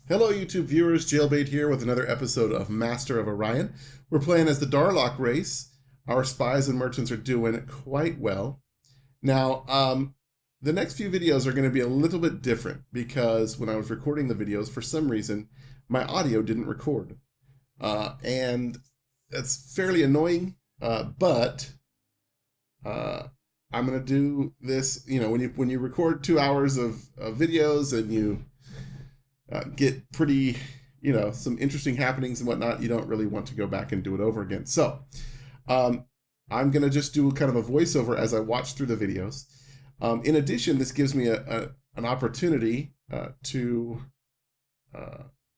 Hello YouTube viewers, Jaylbayt here with another episode of Master of Orion. We're playing as the Darlock race. Our spies and merchants are doing quite well. Now, the next few videos are going to be a little bit different because when I was recording the videos, for some reason, my audio didn't record. And that's fairly annoying, but I'm going to do this, when you record 2 hours of videos and you get pretty, some interesting happenings and whatnot, you don't really want to go back and do it over again. So I'm going to just do kind of a voiceover as I watch through the videos. In addition, this gives me an opportunity to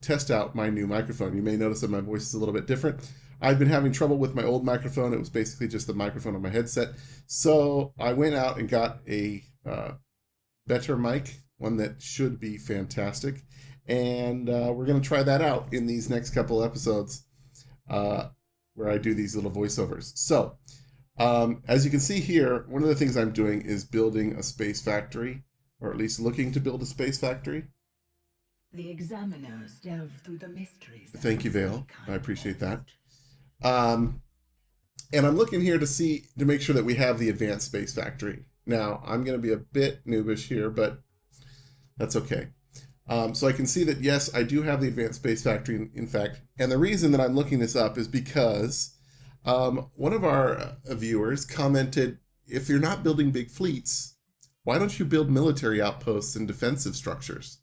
test out my new microphone. You may notice that my voice is a little bit different. I've been having trouble with my old microphone. It was basically just the microphone on my headset. So I went out and got a better mic, one that should be fantastic. And we're going to try that out in these next couple episodes where I do these little voiceovers. So as you can see here, one of the things I'm doing is building a space factory, or at least looking to build a space factory. The examiners delve through the mysteries. Thank you, Vale. I appreciate that. And I'm looking here to make sure that we have the advanced space factory. Now, I'm going to be a bit noobish here, but that's okay. So I can see that, yes, I do have the advanced space factory, in fact. And the reason that I'm looking this up is because one of our viewers commented, if you're not building big fleets, why don't you build military outposts and defensive structures?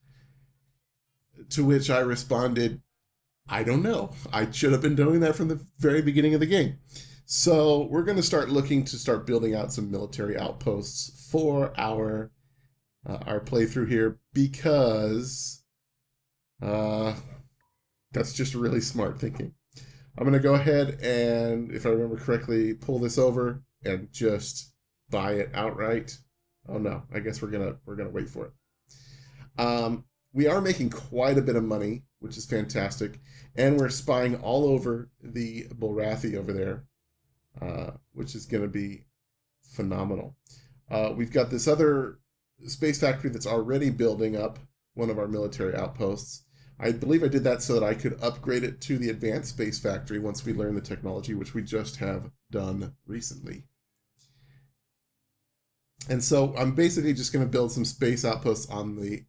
To which I responded, I don't know. I should have been doing that from the very beginning of the game. So we're going to start looking to start building out some military outposts for our playthrough here, because that's just really smart thinking. I'm going to go ahead and, if I remember correctly, pull this over and just buy it outright. Oh no, I guess we're gonna wait for it. We are making quite a bit of money, which is fantastic, and we're spying all over the Bulrathi over there, which is going to be phenomenal. We've got this other space factory that's already building up one of our military outposts. I believe I did that so that I could upgrade it to the advanced space factory once we learn the technology, which we just have done recently. And so I'm basically just going to build some space outposts on the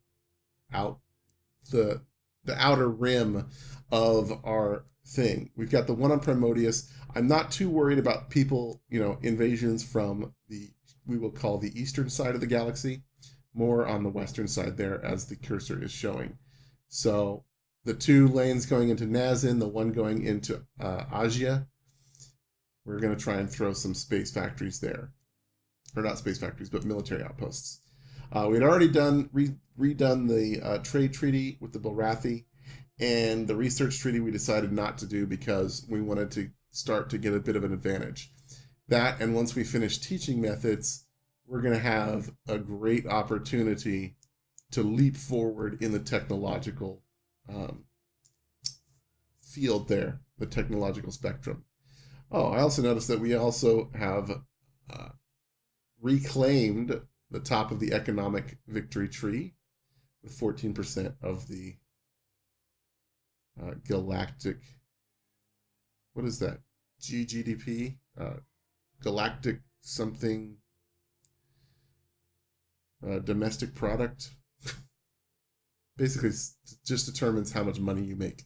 outer rim of our thing. We've got the one on Primodius. I'm not too worried about people, invasions from we will call the eastern side of the galaxy, more on the western side there as the cursor is showing. So the 2 lanes going into Nazin, the one going into Asia, we're going to try and throw some space factories there. Or not space factories, but military outposts. We'd already redone the trade treaty with the Bulrathi, and the research treaty we decided not to do because we wanted to start to get a bit of an advantage. That, and once we finish teaching methods, we're going to have a great opportunity to leap forward in the technological field there, the technological spectrum. Oh, I also noticed that we also have reclaimed the top of the economic victory tree with 14% of the galactic, what is that? GDP? Galactic something, domestic product. Basically, just determines how much money you make.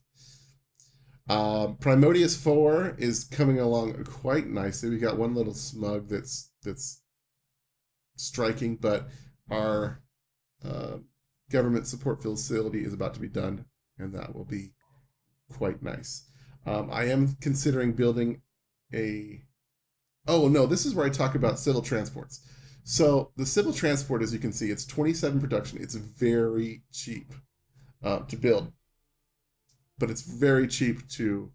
Primodius 4 is coming along quite nicely. We got one little smug that's striking, but our government support facility is about to be done, and that will be quite nice. I am considering building this is where I talk about civil transports. So the civil transport, as you can see, it's 27 production. It's very cheap to build, but it's very cheap to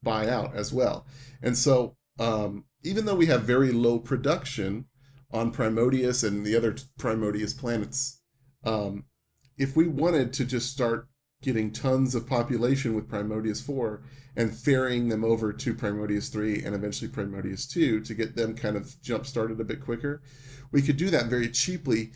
buy out as well. And so even though we have very low production on Primodius and the other Primodius planets, if we wanted to just start getting tons of population with Primodius 4 and ferrying them over to Primodius 3 and eventually Primodius 2 to get them kind of jump started a bit quicker, we could do that very cheaply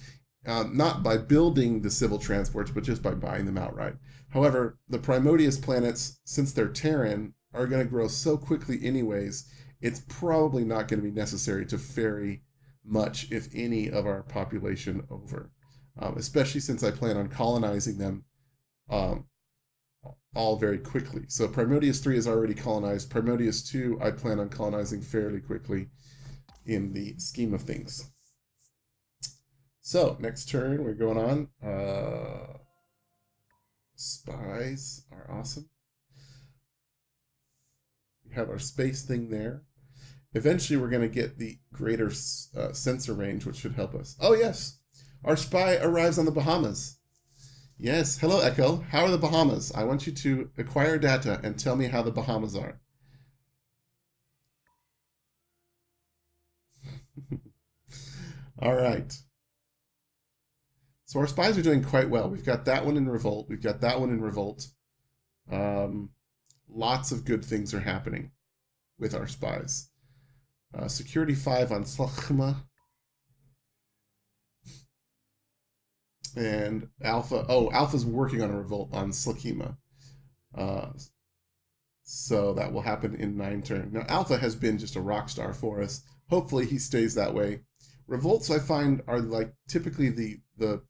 not by building the civil transports, but just by buying them outright. However, the Primodius planets, since they're Terran, are going to grow so quickly anyways, it's probably not going to be necessary to ferry much, if any, of our population over. Especially since I plan on colonizing them all very quickly. So Primodius 3 is already colonized. Primodius 2, I plan on colonizing fairly quickly in the scheme of things. So, next turn, we're going on. Spies are awesome. We have our space thing there. Eventually, we're going to get the greater sensor range, which should help us. Oh, yes. Our spy arrives on the Bahamas. Yes. Hello, Echo. How are the Bahamas? I want you to acquire data and tell me how the Bahamas are. All right. So our spies are doing quite well. We've got that one in revolt. We've got that one in revolt. Lots of good things are happening with our spies. Security 5 on Slachma. And Alpha. Oh, Alpha's working on a revolt on Slakima. So that will happen in 9 turns. Now, Alpha has been just a rock star for us. Hopefully he stays that way. Revolts, I find, are like typically the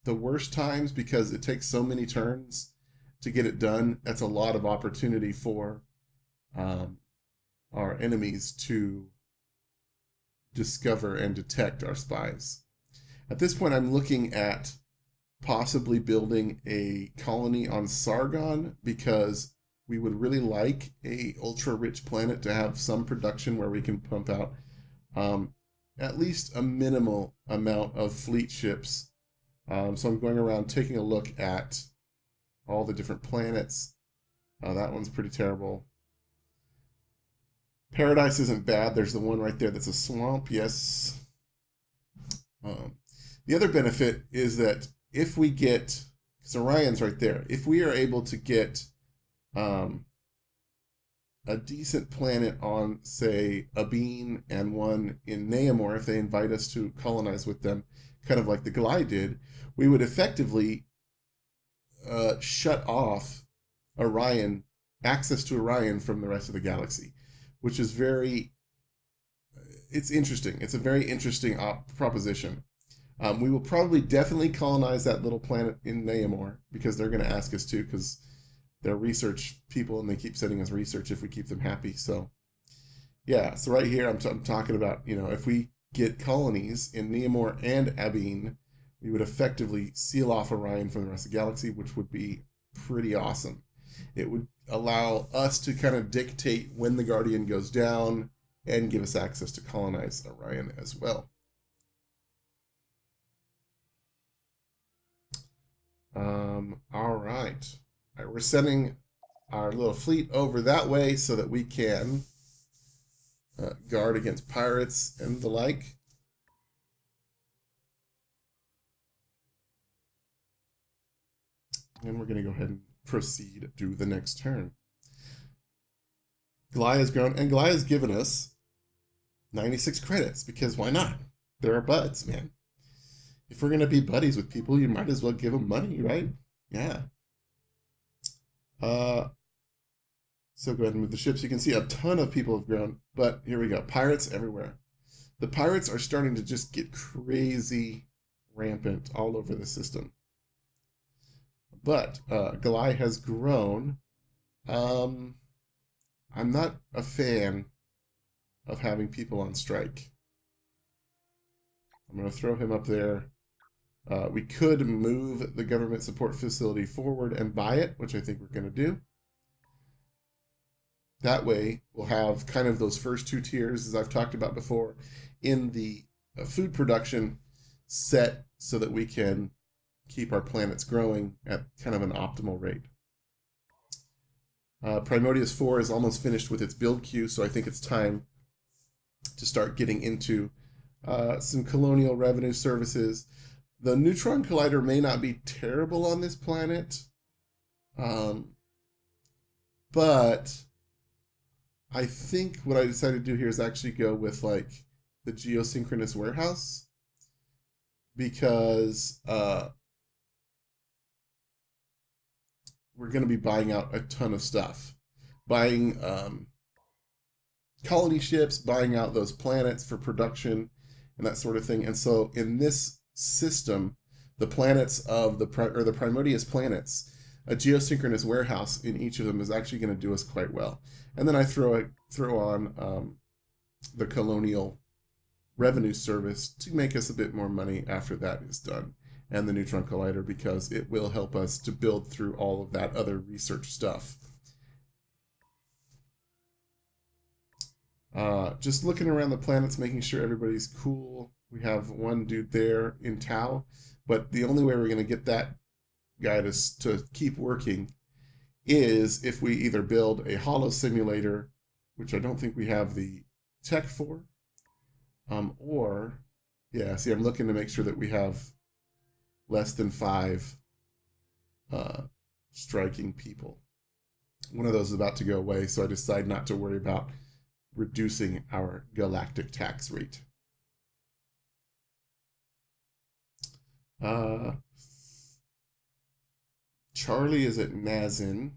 worst times because it takes so many turns to get it done. That's a lot of opportunity for our enemies to discover and detect our spies. At this point, I'm looking at possibly building a colony on Sargon because we would really like a ultra-rich planet to have some production where we can pump out at least a minimal amount of fleet ships. So I'm going around taking a look at all the different planets. That one's pretty terrible. Paradise isn't bad. There's the one right there that's a swamp. Yes. The other benefit is that if we get, because Orion's right there, if we are able to get a decent planet on, say, Abine and one in Neamor, if they invite us to colonize with them, kind of like the Glide did, we would effectively shut off Orion, access to Orion from the rest of the galaxy, which is it's interesting. It's a very interesting proposition. We will probably definitely colonize that little planet in Neamor because they're going to ask us to, because they're research people and they keep sending us research if we keep them happy. So, yeah. So right here, I'm talking about, if we get colonies in Neamor and Abine, we would effectively seal off Orion from the rest of the galaxy, which would be pretty awesome. It would allow us to kind of dictate when the Guardian goes down and give us access to colonize Orion as well. All right. We're sending our little fleet over that way so that we can guard against pirates and the like. And we're going to go ahead and proceed to the next turn. Goliath's grown, and Goliath's given us 96 credits, because why not? They're our buds, man. If we're going to be buddies with people, you might as well give them money, right? Yeah. So go ahead and move the ships. You can see a ton of people have grown, but here we go. Pirates everywhere. The pirates are starting to just get crazy rampant all over the system. But Goliath has grown. I'm not a fan of having people on strike. I'm going to throw him up there. We could move the government support facility forward and buy it, which I think we're going to do. That way, we'll have kind of those first 2 tiers, as I've talked about before, in the food production set so that we can keep our planets growing at kind of an optimal rate. Primodius 4 is almost finished with its build queue, so I think it's time to start getting into some colonial revenue services. The Neutron Collider may not be terrible on this planet, but I think what I decided to do here is actually go with like the geosynchronous warehouse, because we're going to be buying out a ton of stuff. Buying colony ships, buying out those planets for production and that sort of thing. And so in this system, the planets of the Primodius planets, a geosynchronous warehouse in each of them is actually going to do us quite well. And then I throw on the colonial revenue service to make us a bit more money after that is done, and the neutron collider, because it will help us to build through all of that other research stuff. Just looking around the planets, making sure everybody's cool. We have one dude there in Tau, but the only way we're going to get that guy to keep working is if we either build a holo simulator, which I don't think we have the tech for, or, yeah, see, I'm looking to make sure that we have less than 5 striking people. One of those is about to go away, so I decide not to worry about reducing our galactic tax rate. Charlie is at Nazin,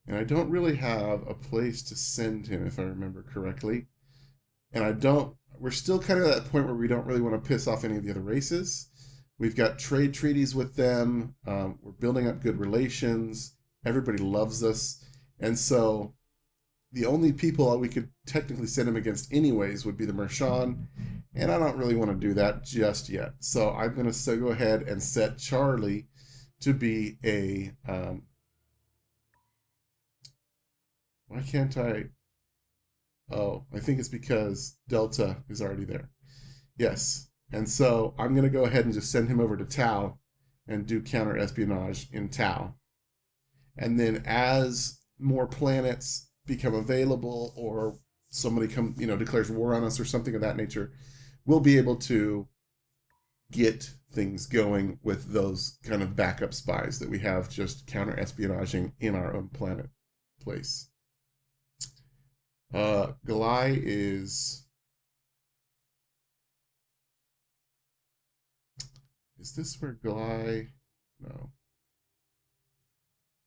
and I don't really have a place to send him, if I remember correctly. And we're still kind of at that point where we don't really want to piss off any of the other races. We've got trade treaties with them. We're building up good relations. Everybody loves us. And so the only people we could technically send him against anyways would be the Mershon. And I don't really want to do that just yet. So I'm going to go ahead and set Charlie to be a... why can't I... Oh, I think it's because Delta is already there. Yes. And so I'm going to go ahead and just send him over to Tau and do counter-espionage in Tau. And then as more planets become available, or somebody declares war on us or something of that nature, we'll be able to get things going with those kind of backup spies that we have just counter-espionaging in our own planet place. Galai is this where Galai? No.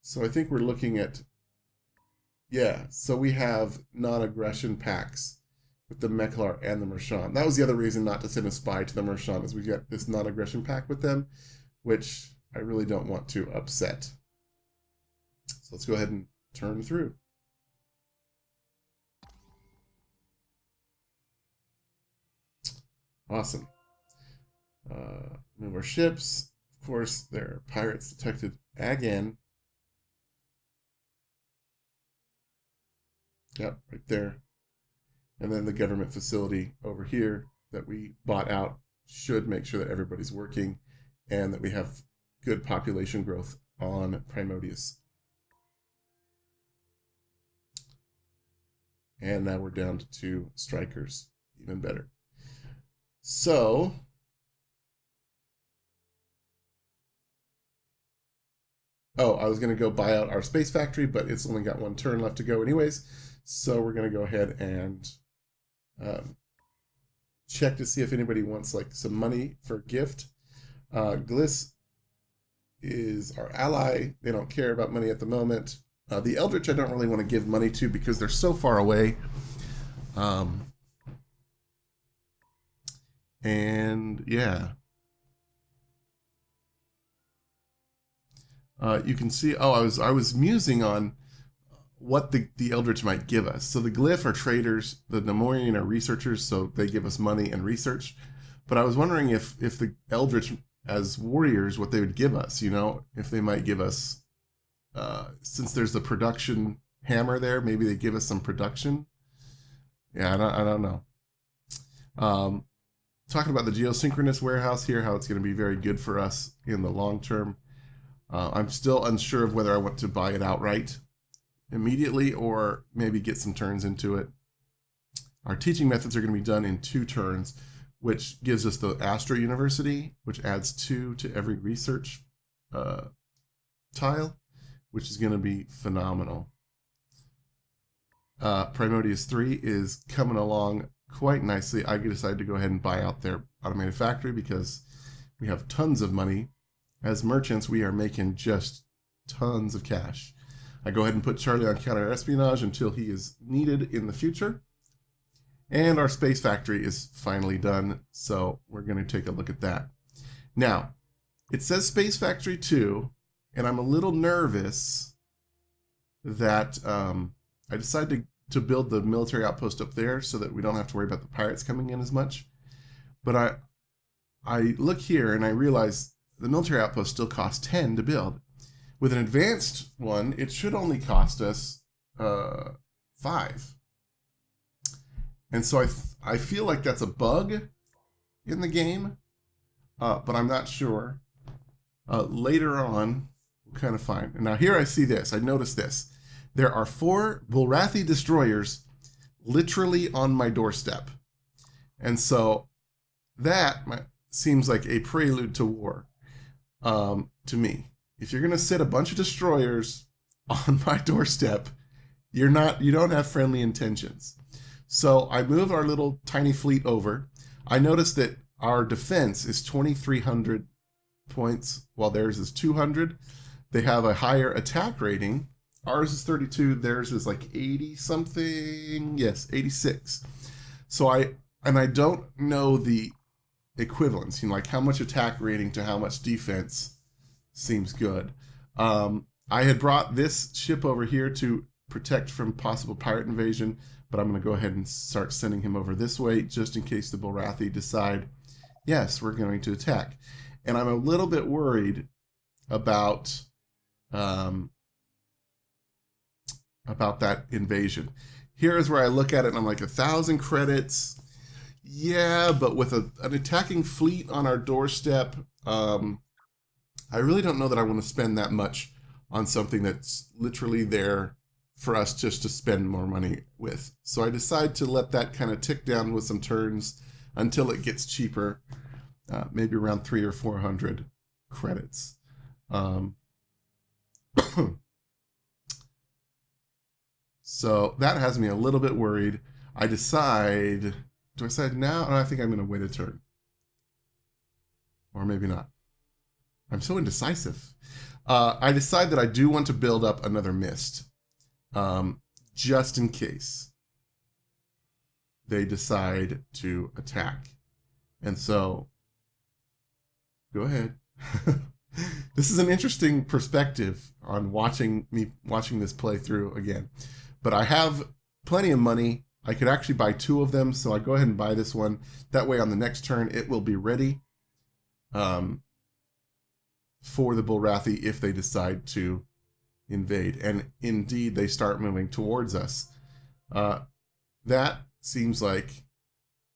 So I think we're looking at, yeah, so we have non-aggression pacts with the Meklar and the Mershon. That was the other reason not to send a spy to the Mershon, is we've got this non-aggression pact with them, which I really don't want to upset. So let's go ahead and turn through. Awesome. Move our ships. Of course, there are pirates detected again. Yep, right there. And then the government facility over here that we bought out should make sure that everybody's working and that we have good population growth on Primodius. And now we're down to 2 strikers. Even better. So, I was going to go buy out our space factory, but it's only got 1 turn left to go anyways. So we're going to go ahead and check to see if anybody wants like some money for a gift. Gliss is our ally. They don't care about money at the moment. The Eldritch I don't really want to give money to because they're so far away. And yeah, you can see. Oh, I was musing on what the Eldritch might give us. So the Glyph are traders, the Nemorian are researchers, so they give us money and research. But I was wondering if the Eldritch as warriors, what they would give us. If they might give us, since there's the production hammer there, maybe they give us some production. Yeah, I don't know. Talking about the geosynchronous warehouse here, how it's going to be very good for us in the long term. I'm still unsure of whether I want to buy it outright immediately or maybe get some turns into it. Our teaching methods are going to be done in 2 turns, which gives us the Astro University, which adds 2 to every research tile, which is going to be phenomenal. Primodius 3 is coming along quite nicely. I decided to go ahead and buy out their automated factory because we have tons of money. As merchants, we are making just tons of cash. I go ahead and put Charlie on counter-espionage until he is needed in the future. And our space factory is finally done, so we're going to take a look at that. Now, it says Space Factory 2, and I'm a little nervous that I decided to build the military outpost up there so that we don't have to worry about the pirates coming in as much. But I look here and I realize the military outpost still costs 10 to build. With an advanced one, it should only cost us 5. And so I feel like that's a bug in the game, but I'm not sure. Later on, we'll kind of find. And now here I see this. I noticed this. There are 4 Bulrathi destroyers literally on my doorstep. And so that seems like a prelude to war to me. If you're going to sit a bunch of destroyers on my doorstep, you don't have friendly intentions. So I move our little tiny fleet over. I notice that our defense is 2,300 points, while theirs is 200. They have a higher attack rating. Ours is 32. Theirs is like 80 something. Yes, 86. So I don't know the equivalence. Like how much attack rating to how much defense seems good. I had brought this ship over here to protect from possible pirate invasion, but I'm going to go ahead and start sending him over this way just in case the Bulrathi decide, yes, we're going to attack. And I'm a little bit worried about that invasion. Here is where I look at it and I'm like, 1,000 credits. Yeah, but with an attacking fleet on our doorstep, I really don't know that I want to spend that much on something that's literally there for us just to spend more money with. So I decide to let that kind of tick down with some turns until it gets cheaper, maybe around 300 or 400 credits. So that has me a little bit worried. Do I decide now? Or I think I'm going to wait a turn. Or maybe not. I'm so indecisive. I decide that I do want to build up another mist. Just in case they decide to attack. And so, go ahead. This is an interesting perspective on watching this play through again. But I have plenty of money. I could actually buy 2 of them, so I go ahead and buy this one. That way on the next turn, it will be ready for the Bulrathi if they decide to invade. And indeed, they start moving towards us. That seems like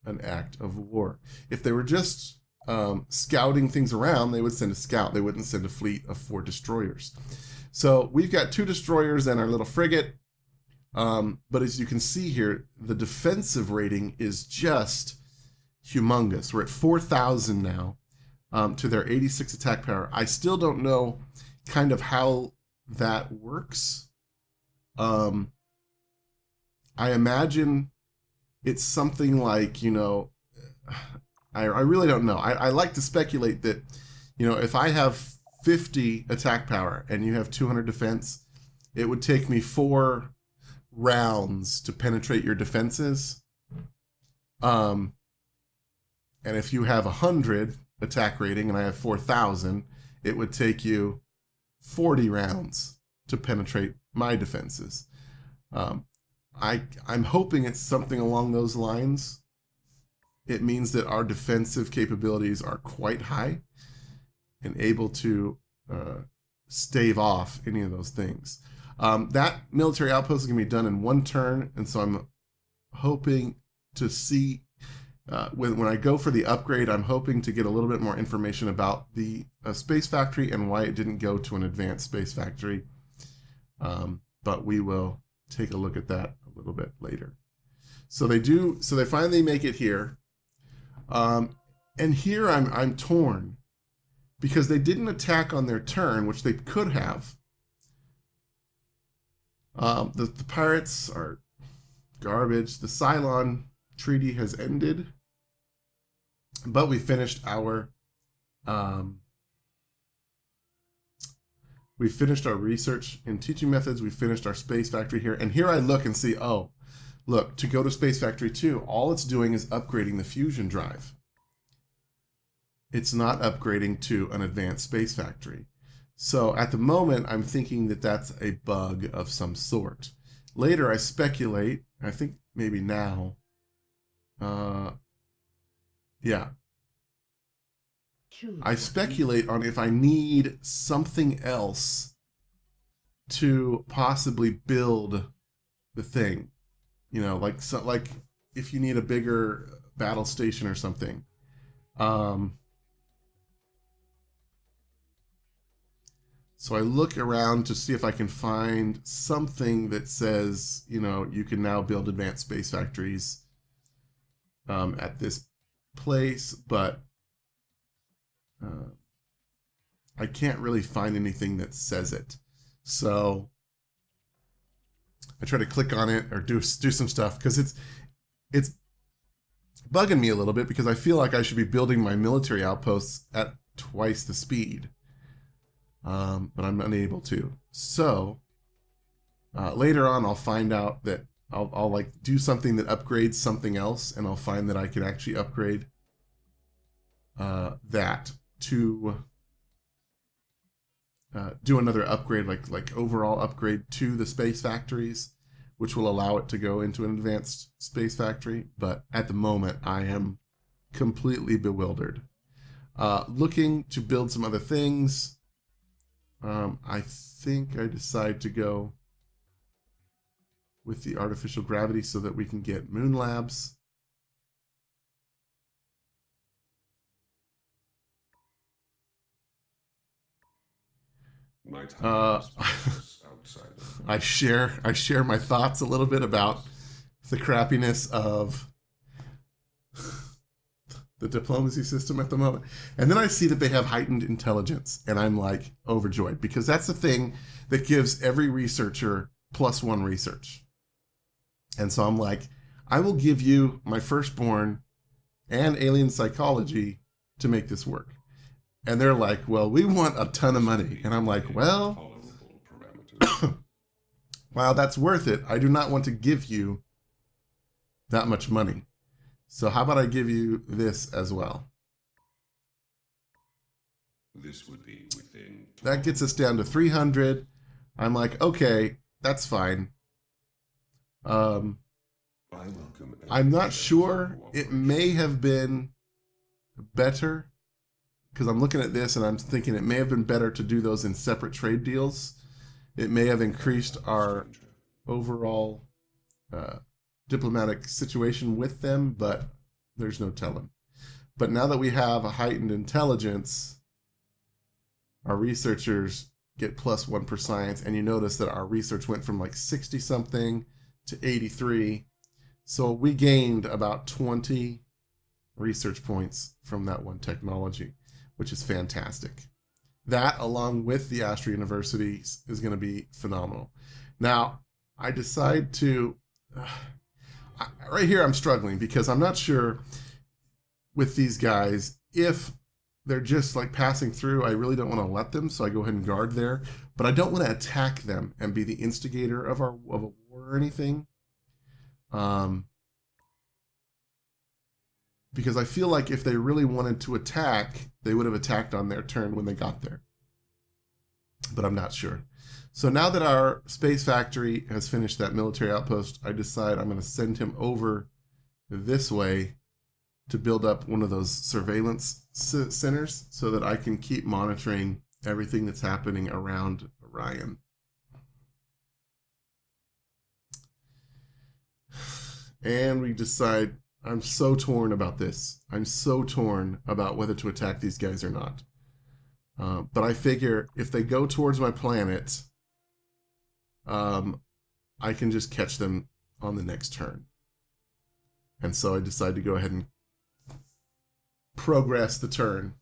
an act of war. If they were just scouting things around, they would send a scout. They wouldn't send a fleet of 4 destroyers. So we've got 2 destroyers and our little frigate. But as you can see here, the defensive rating is just humongous. We're at 4,000 now to their 86 attack power. I still don't know kind of how that works. I imagine it's something like, I really don't know. I like to speculate that, if I have 50 attack power and you have 200 defense, it would take me 4 rounds to penetrate your defenses. And if you have 100 attack rating and I have 4,000, it would take you 40 rounds to penetrate my defenses. I'm hoping it's something along those lines. It means that our defensive capabilities are quite high and able to stave off any of those things. That military outpost is going to be done in 1 turn, and so I'm hoping to see, when I go for the upgrade, I'm hoping to get a little bit more information about the space factory and why it didn't go to an advanced space factory. But we will take a look at that a little bit later. So they finally make it here. And here I'm torn because they didn't attack on their turn, which they could have. The pirates are garbage. The Cylon treaty has ended, but we finished our research in teaching methods. We finished our space factory here, and here I look and see, oh, look, to go to Space Factory 2, all it's doing is upgrading the fusion drive. It's not upgrading to an advanced space factory. So at the moment, I'm thinking that that's a bug of some sort. Later, I speculate, I think maybe now, yeah. I speculate on if I need something else to possibly build the thing. You know, like if you need a bigger battle station or something. So I look around to see if I can find something that says, you know, you can now build advanced space factories at this place, but I can't really find anything that says it. So I try to click on it or do some stuff because it's bugging me a little bit because I feel like I should be building my military outposts at twice the speed. But I'm unable to. So later on, I'll find out that I'll like do something that upgrades something else, and I'll find that I can actually upgrade that to do another upgrade, like overall upgrade to the space factories, which will allow it to go into an advanced space factory. But at the moment, I am completely bewildered. Looking to build some other things. I think I decide to go with the artificial gravity so that we can get moon labs. I share my thoughts a little bit about the crappiness of the diplomacy system at the moment. And then I see that they have heightened intelligence, and I'm like overjoyed because that's the thing that gives every researcher +1 research. And so I'm like, I will give you my firstborn and alien psychology to make this work. And they're like, well, we want a ton of money. And I'm like, well, wow, that's worth it. I do not want to give you that much money. So how about I give you this as well? This would be within. That gets us down to 300. I'm like, okay, that's fine. I'm not sure. It may have been better because I'm looking at this and I'm thinking it may have been better to do those in separate trade deals. It may have increased our overall diplomatic situation with them, but there's no telling. But now that we have a heightened intelligence, our researchers get +1 per science, and you notice that our research went from like 60 something to 83. So we gained about 20 research points from that one technology, which is fantastic. That, along with the Astra University, is going to be phenomenal. Now, I decide to... right here, I'm struggling because I'm not sure with these guys if they're just like passing through. I really don't want to let them, so I go ahead and guard there. But I don't want to attack them and be the instigator of a war or anything. Because I feel like if they really wanted to attack, they would have attacked on their turn when they got there. But I'm not sure. So now that our space factory has finished that military outpost, I decide I'm going to send him over this way to build up one of those surveillance centers so that I can keep monitoring everything that's happening around Orion. And we decide, I'm so torn about this. I'm so torn about whether to attack these guys or not. But I figure if they go towards my planet, I can just catch them on the next turn. And so I decide to go ahead and progress the turn.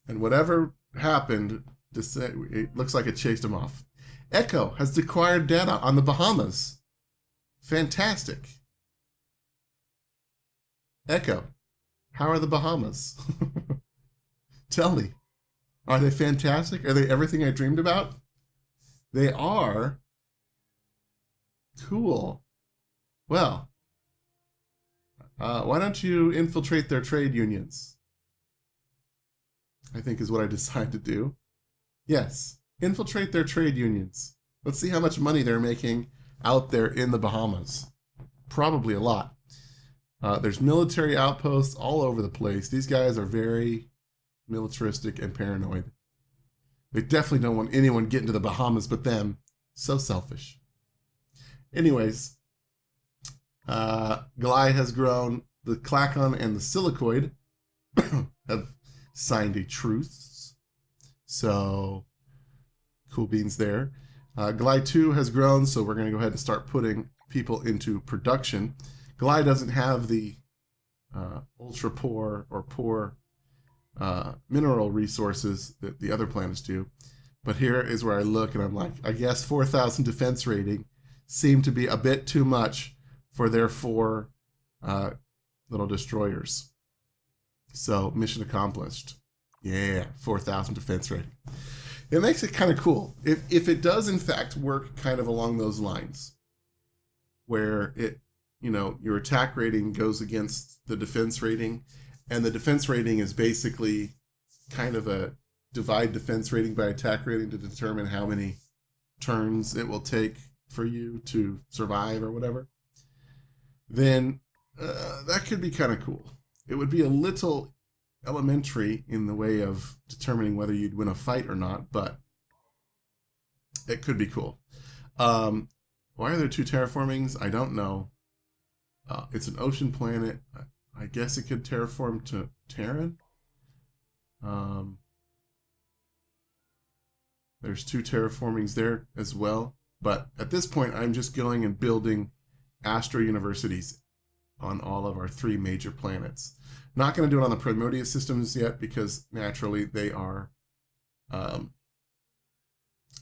And whatever happened, it looks like it chased him off. Echo has acquired data on the Bahamas. Fantastic. Echo, how are the Bahamas? Tell me, are they fantastic? Are they everything I dreamed about? They are. Cool. Well, why don't you infiltrate their trade unions? I think is what I decided to do. Yes, infiltrate their trade unions. Let's see how much money they're making out there in the Bahamas. Probably a lot. There's military outposts all over the place. These guys are very militaristic and paranoid. They definitely don't want anyone getting to the Bahamas but them. So selfish. Anyways, Glai has grown. The Klakon and the Silicoid have signed a truce. So, cool beans there. Glai 2 has grown, so we're going to go ahead and start putting people into production. Glai doesn't have the ultra poor or poor mineral resources that the other planets do. But here is where I look and I'm like, I guess 4,000 defense rating seemed to be a bit too much for their 4 little destroyers. So mission accomplished. Yeah, 4,000 defense rating. It makes it kind of cool. If it does in fact work kind of along those lines, where it, you know, your attack rating goes against the defense rating, and the defense rating is basically kind of a divide defense rating by attack rating to determine how many turns it will take for you to survive or whatever, then that could be kind of cool. It would be a little elementary in the way of determining whether you'd win a fight or not, but it could be cool. Why are there 2 terraformings? I don't know. It's an ocean planet. I guess it could terraform to Terran. There's 2 terraformings there as well. But at this point, I'm just going and building astro universities on all of our 3 major planets. Not going to do it on the Prometheus systems yet because naturally they are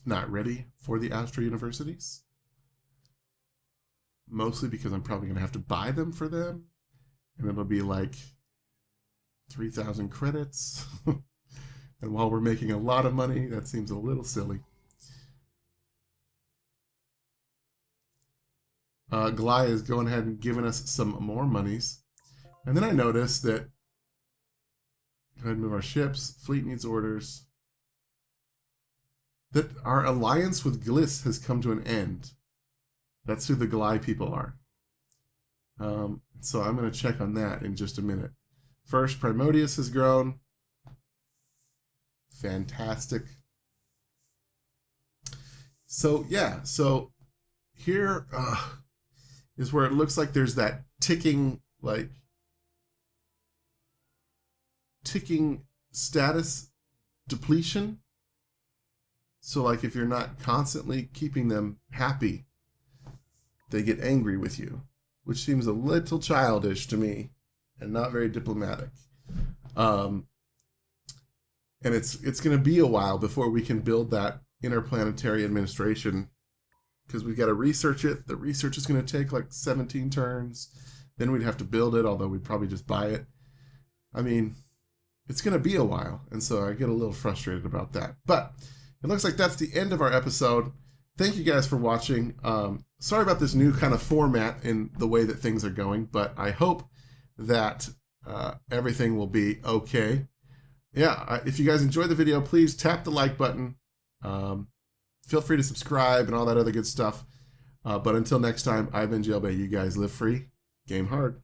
not ready for the astro universities. Mostly because I'm probably going to have to buy them for them. And it'll be like 3,000 credits. And while we're making a lot of money, that seems a little silly. Glai is going ahead and giving us some more monies. And then I noticed that, go ahead and move our ships. Fleet needs orders. That our alliance with Gliss has come to an end. That's who the Glai people are. So I'm going to check on that in just a minute. First, Primodius has grown. Fantastic. So, yeah. So, here is where it looks like there's that ticking status depletion. So, like, if you're not constantly keeping them happy, they get angry with you, which seems a little childish to me and not very diplomatic. And it's going to be a while before we can build that interplanetary administration because we've got to research it. The research is going to take like 17 turns. Then we'd have to build it, although we'd probably just buy it. I mean, it's going to be a while, and so I get a little frustrated about that. But it looks like that's the end of our episode. Thank you guys for watching. Sorry about this new kind of format in the way that things are going, but I hope that everything will be okay. Yeah, if you guys enjoyed the video, please tap the like button. Feel free to subscribe and all that other good stuff. But until next time, I've been Jaylbayt. You guys live free, game hard.